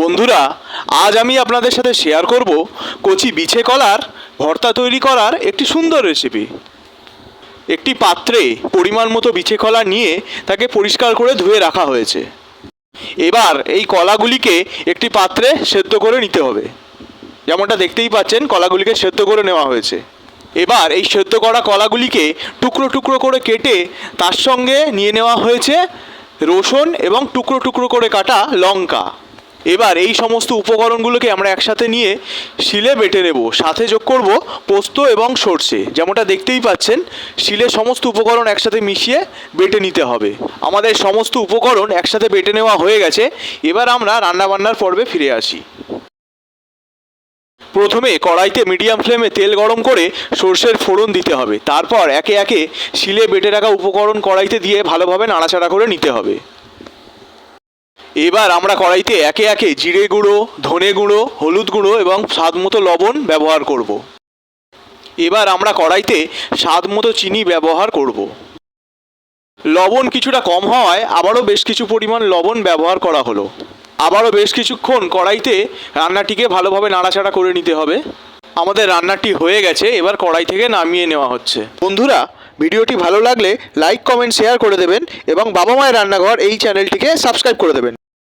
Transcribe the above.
বন্ধুরা, আজ আমি আপনাদের সাথে শেয়ার করব কচি বিছে কলার ভর্তা তৈরি করার একটি সুন্দর রেসিপি। একটি পাত্রে পরিমাণ মতো বিছে কলা নিয়ে তাকে পরিষ্কার করে ধুয়ে রাখা হয়েছে। এবার এই কলাগুলিকে একটি পাত্রে সেদ্ধ করে নিতে হবে। যেমনটা দেখতেই পাচ্ছেন, কলাগুলিকে সেদ্ধ করে নেওয়া হয়েছে। এবার এই সেদ্ধ করা কলাগুলিকে টুকরো টুকরো করে কেটে তার সঙ্গে নিয়ে নেওয়া হয়েছে রসুন এবং টুকরো টুকরো করে কাটা লঙ্কা। এবার এই সমস্ত উপকরণগুলোকে আমরা একসাথে নিয়ে শিলে বেটে নেব। সাথে যোগ করব পোস্ত এবং সর্ষে। যেমনটা দেখতেই পাচ্ছেন, শিলে সমস্ত উপকরণ একসাথে মিশিয়ে বেটে নিতে হবে। আমাদের সমস্ত উপকরণ একসাথে বেটে নেওয়া হয়ে গেছে। এবার আমরা রান্নাবান্নার পর্বে ফিরে আসি। প্রথমে কড়াইতে মিডিয়াম ফ্লেমে তেল গরম করে সর্ষের ফোড়ন দিতে হবে। তারপর একে একে শিলে বেটে রাখা উপকরণ কড়াইতে দিয়ে ভালোভাবে নাড়াচাড়া করে নিতে হবে। এবার আমরা কড়াইতে একে একে জিরে গুঁড়ো, ধনে গুঁড়ো, হলুদ গুঁড়ো এবং স্বাদ মতো লবণ ব্যবহার করব। এবার আমরা কড়াইতে স্বাদ মতো চিনি ব্যবহার করব। লবণ কিছুটা কম হওয়ায় আবারও বেশ কিছু পরিমাণ লবণ ব্যবহার করা হলো। আবারও বেশ কিছুক্ষণ কড়াইতে রান্নাটিকে ভালোভাবে নাড়াচাড়া করে নিতে হবে। আমাদের রান্নাটি হয়ে গেছে, এবার কড়াই থেকে নামিয়ে নেওয়া হচ্ছে। বন্ধুরা, ভিডিওটি ভালো লাগলে লাইক, কমেন্ট, শেয়ার করে দেবেন এবং বাবা মায়ের রান্নাঘর এই চ্যানেলটিকে সাবস্ক্রাইব করে দেবেন।